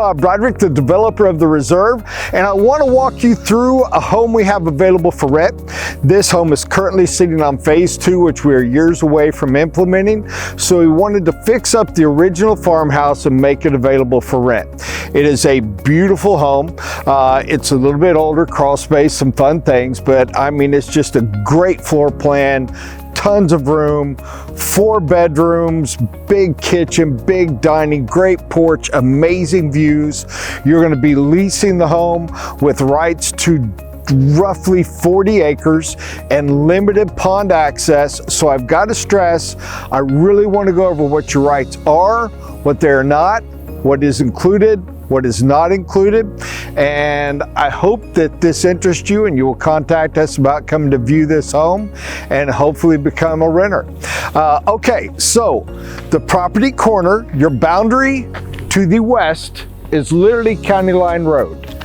Bob Broderick, the developer of the Reserve, and I want to walk you through a home we have available for rent. This home is currently sitting on phase 2, which we are years away from implementing, so we wanted to fix up the original farmhouse and make it available for rent. It is a beautiful home. It's a little bit older, crawl space, some fun things, but I mean, it's just a great floor plan. Tons of room, 4 bedrooms, big kitchen, big dining, great porch, amazing views. You're going to be leasing the home with rights to roughly 40 acres and limited pond access. So I've got to stress, I really want to go over what your rights are, what they're not, what is included, what is not included, and I hope that this interests you and you will contact us about coming to view this home and hopefully become a renter. Okay, so the property corner, your boundary to the west is literally County Line Road.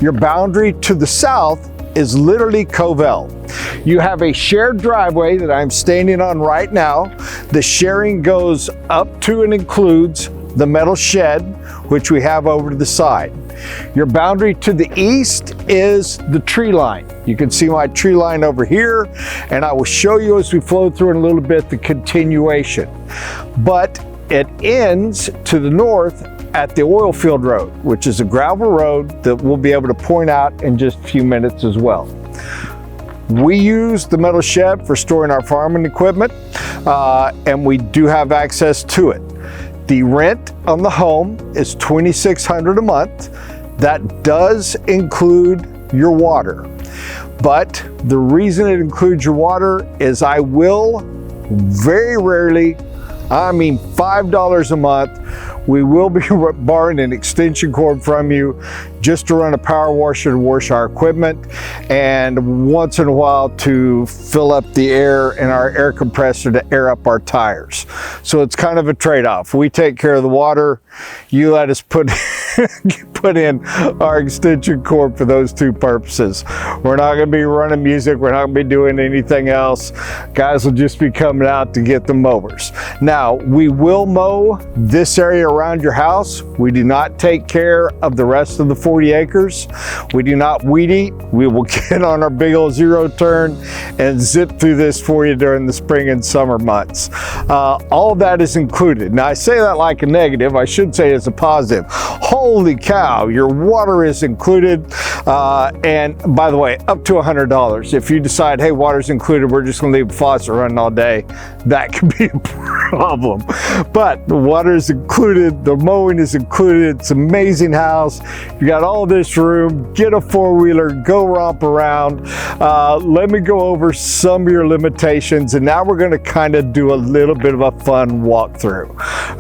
Your boundary to the south is literally Covell. You have a shared driveway that I'm standing on right now. The sharing goes up to and includes the metal shed, which we have over to the side. Your boundary to the east is the tree line. You can see my tree line over here, and I will show you as we flow through in a little bit the continuation. But it ends to the north at the oil field road, which is a gravel road that we'll be able to point out in just a few minutes as well. We use the metal shed for storing our farming equipment, and we do have access to it. The rent on the home is $2,600 a month. That does include your water. But the reason it includes your water is I will very rarely, I mean $5 a month, we will be borrowing an extension cord from you just to run a power washer to wash our equipment, and once in a while to fill up the air in our air compressor to air up our tires. So it's kind of a trade-off. We take care of the water, you let us put in our extension cord for those two purposes. We're not going to be running music, we're not going to be doing anything else. Guys will just be coming out to get the mowers. Now, we will mow this area around your house. We do not take care of the rest of the 40 acres. We do not weed eat. We will get on our big old zero turn and zip through this for you during the spring and summer months. All of that is included. Now, I say that like a negative. I should say it's a positive. Holy cow, your water is included. And by the way, up to $100. If you decide, hey, water's included, we're just gonna leave the faucet running all day, that could be a problem. But the water is included, the mowing is included. It's an amazing house. You got all this room, get a 4-wheeler, go romp around. Let me go over some of your limitations, and now we're gonna kind of do a little bit of a fun walkthrough.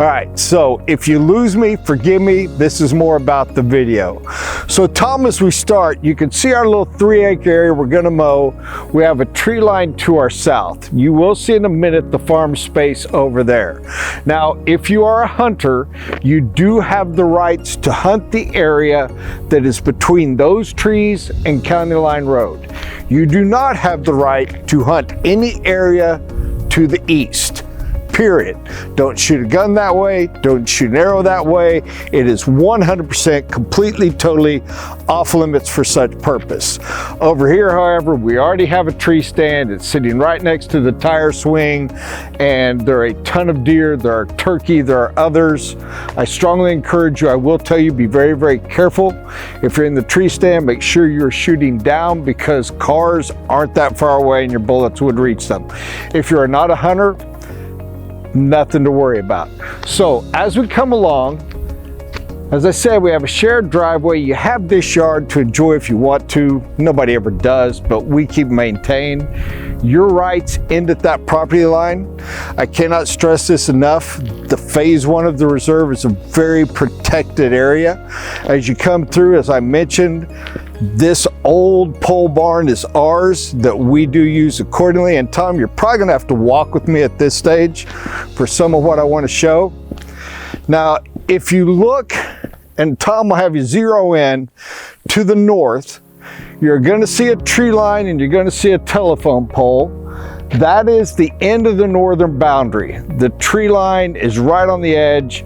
All right, so if you lose me, forgive me. This is more about the video. So Tom, as we start, you can see our little 3-acre area we're gonna mow. We have a tree line to our south. You will see in a minute the farm space over there. Now, if you are a hunter, you do have the rights to hunt the area that is between those trees and County Line Road. You do not have the right to hunt any area to the east. Period. Don't shoot a gun that way. Don't shoot an arrow that way. It is 100% completely, totally off limits for such purpose. Over here, however, we already have a tree stand. It's sitting right next to the tire swing, and there are a ton of deer. There are turkey. There are others. I strongly encourage you. I will tell you, be very, very careful. If you're in the tree stand, make sure you're shooting down because cars aren't that far away and your bullets would reach them. If you're not a hunter, nothing to worry about. So as we come along, as I said, we have a shared driveway. You have this yard to enjoy if you want to. Nobody ever does, but we keep maintained. Your rights end at that property line. I cannot stress this enough. The phase 1 of the reserve is a very protected area. As you come through, as I mentioned, this old pole barn is ours that we do use accordingly. And Tom, you're probably gonna have to walk with me at this stage for some of what I want to show. Now, if you look, and Tom will have you zero in to the north, you're gonna see a tree line and you're gonna see a telephone pole. That is the end of the northern boundary. The tree line is right on the edge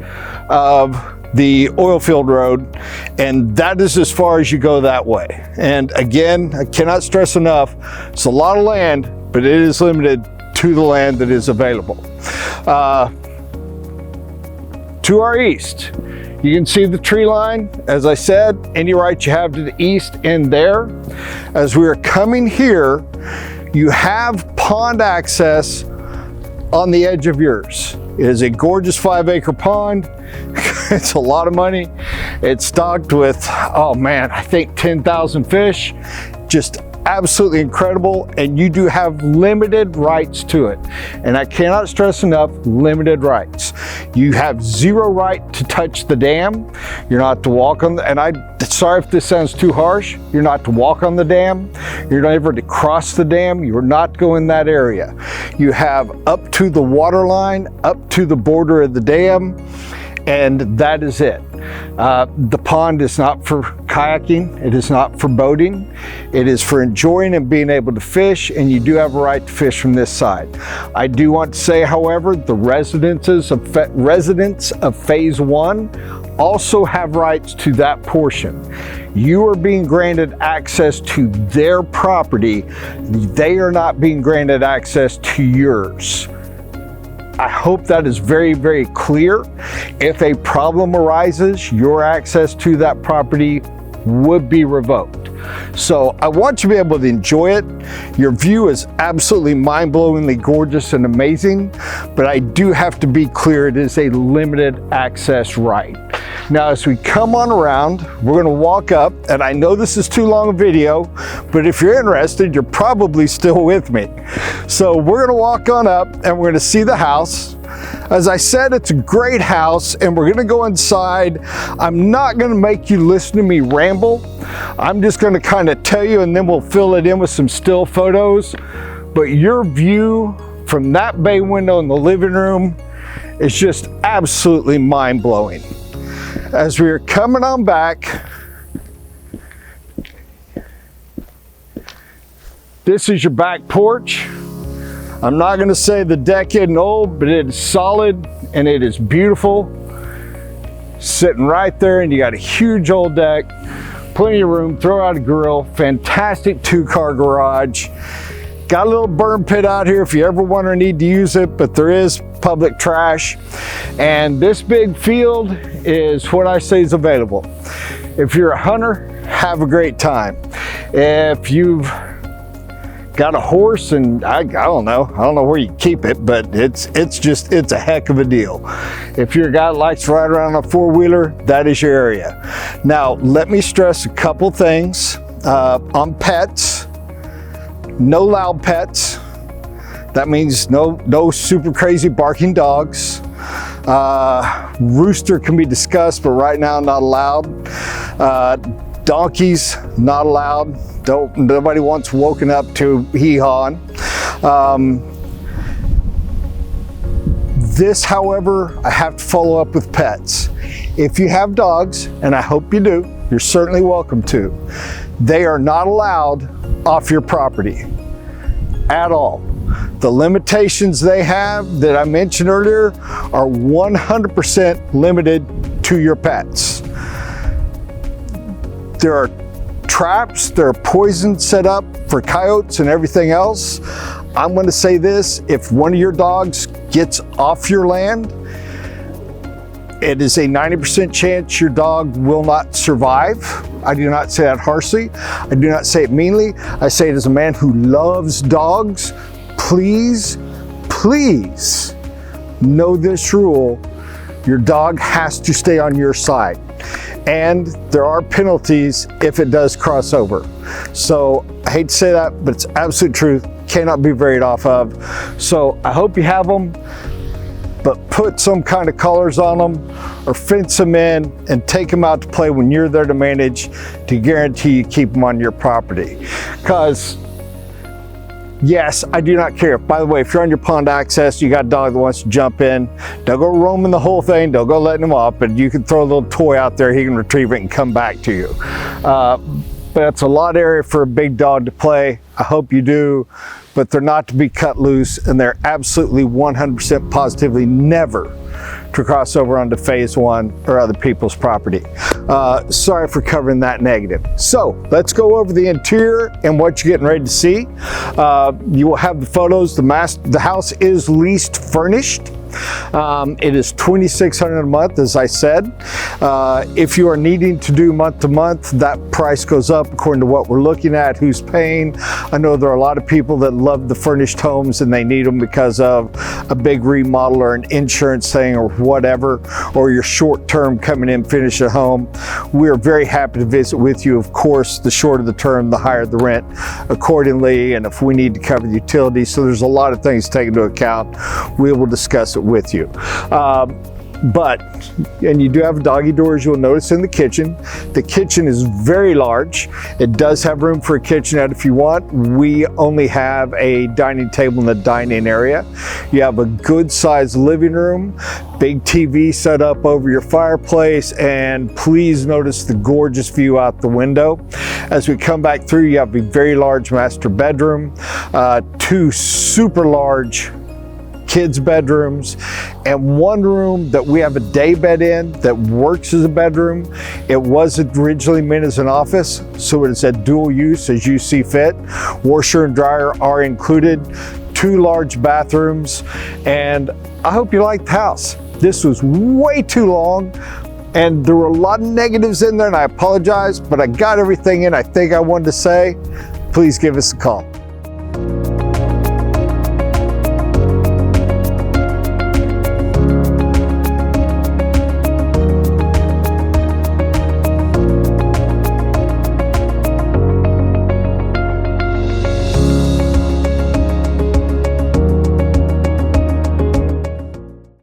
of the oil field road, and that is as far as you go that way. And again, I cannot stress enough, it's a lot of land, but it is limited to the land that is available. To our east, you can see the tree line. As I said, any rights you have to the east end there. As we are coming here, you have pond access on the edge of yours. It is a gorgeous 5-acre pond. It's a lot of money. It's stocked with, oh man, I think 10,000 fish. Just absolutely incredible, and you do have limited rights to it. And I cannot stress enough, limited rights. You have zero right to touch the dam. You're not to walk on the, and sorry if this sounds too harsh, you're not to walk on the dam. You're not ever to cross the dam. You're not to go in that area. You have up to the water line, up to the border of the dam, and that is it. The pond is not for kayaking, it is not for boating, it is for enjoying and being able to fish, and you do have a right to fish from this side. I do want to say, however, the residents of Phase 1 also have rights to that portion. You are being granted access to their property, they are not being granted access to yours. I hope that is very, very clear. If a problem arises, your access to that property would be revoked. So I want you to be able to enjoy it. Your view is absolutely mind-blowingly gorgeous and amazing, but I do have to be clear, it is a limited access right. Now, as we come on around, we're gonna walk up, and I know this is too long a video, but if you're interested, you're probably still with me. So we're gonna walk on up and we're gonna see the house. As I said, it's a great house, and we're gonna go inside. I'm not gonna make you listen to me ramble. I'm just gonna kind of tell you, and then we'll fill it in with some still photos. But your view from that bay window in the living room is just absolutely mind-blowing. As we are coming on back, this is your back porch. I'm not going to say the deck isn't old, but it is solid and it is beautiful. Sitting right there, and you got a huge old deck, plenty of room, throw out a grill, fantastic 2-car garage. Got a little burn pit out here if you ever want or need to use it, but there is public trash. And this big field is what I say is available. If you're a hunter, have a great time. If you've got a horse, and I don't know where you keep it, but it's a heck of a deal. If you're a guy that likes to ride around on a 4-wheeler, that is your area. Now, let me stress a couple things on pets. No loud pets. That means no super crazy barking dogs. Rooster can be discussed, but right now not allowed. Donkeys, not allowed. Nobody wants woken up to hee-hawing. This, however, I have to follow up with pets. If you have dogs, and I hope you do, you're certainly welcome to. They are not allowed off your property at all. The limitations they have that I mentioned earlier are 100% limited to your pets. There are traps, there are poisons set up for coyotes and everything else. I'm going to say this, if one of your dogs gets off your land, it is a 90% chance your dog will not survive. I do not say that harshly. I do not say it meanly. I say it as a man who loves dogs. Please, please know this rule. Your dog has to stay on your side. And there are penalties if it does cross over. So I hate to say that, but it's absolute truth. Cannot be varied off of. So I hope you have them, but put some kind of collars on them or fence them in and take them out to play when you're there to manage, to guarantee you keep them on your property. Because yes, I do not care. By the way, if you're on your pond access, you got a dog that wants to jump in, don't go roaming the whole thing, don't go letting him off, but you can throw a little toy out there, he can retrieve it and come back to you. but it's a lot of area for a big dog to play. I hope you do, but they're not to be cut loose, and they're absolutely 100% positively never to cross over onto phase one or other people's property. Sorry for covering that negative. So let's go over the interior and what you're getting ready to see. You will have the photos. The house is leased furnished. It is $2,600 a month, as I said. If you are needing to do month to month, that price goes up according to what we're looking at, who's paying. I know there are a lot of people that love the furnished homes and they need them because of a big remodel or an insurance thing or whatever, or you're short term coming in, finish a home. We're very happy to visit with you. Of course, the shorter the term, the higher the rent accordingly, and if we need to cover the utilities. So there's a lot of things to take into account. We will discuss it with you. And you do have doggy doors, you'll notice in the kitchen. The kitchen is very large. It does have room for a kitchenette if you want. We only have a dining table in the dining area. You have a good sized living room, big TV set up over your fireplace, and please notice the gorgeous view out the window. As we come back through, you have a very large master bedroom, two super large kids' bedrooms, and one room that we have a day bed in that works as a bedroom. It was originally meant as an office, so it's a dual use as you see fit. Washer and dryer are included, two large bathrooms, and I hope you like the house. This was way too long, and there were a lot of negatives in there, and I apologize, but I got everything in I think I wanted to say. Please give us a call.